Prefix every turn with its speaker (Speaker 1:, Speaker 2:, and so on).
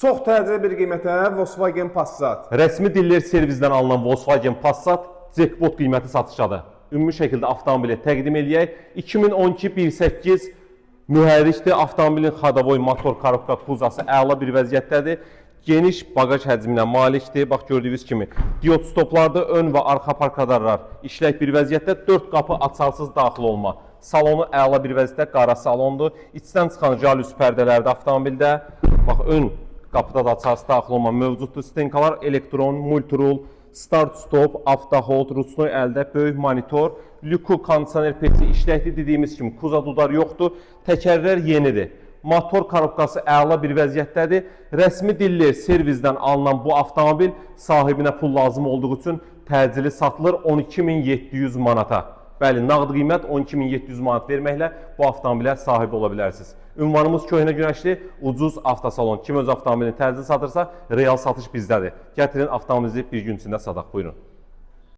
Speaker 1: Çox təcili bir qiymətə Volkswagen Passat.
Speaker 2: Rəsmi diller servizdən alınan Volkswagen Passat jackpot qiyməti satışdadır. Ümumi şəkildə avtomobili təqdim edək. 2012 1.8 mühərrikdir. Avtomobilin xadavoy motor korobka kuzası əla bir vəziyyətdədir. Geniş bagaj həcminə malikdir. Bax gördüyünüz kimi diod stoplarda ön və arxa parkadarlar işlək bir vəziyyətdə. 4 qapı açarsız daxil olma. Salonu əla bir vəziyyətdə, qara salondur. İçdən çıxan jalüz pərdələrdə avtomobildə. Bax ön qapıda da açarsız daxil olma mövcuddur. Stenkalar elektron, multirul, start stop, avto hold, ruchnoy əldə, böyük monitor, lüku kondisioner peci işləkli dediyimiz kimi kuza dudar yoxdur. Təkərlər yenidir. Motor korobkası əla bir vəziyyətdədir. Rəsmi dillər servizdən alınan bu avtomobil sahibinə pul lazım olduğu üçün təcili satılır 12.700 manata. Bəli, nağd qiymət 12.700 manat verməklə bu avtomobilə sahib ola bilərsiniz. Ünvanımız Köhnə Günəşli, ucuz avtosalon. Kim öz avtomobilini təcili satırsa, real satış bizdədir. Gətirin avtomobilinizi bir gün içində sataq. Buyurun.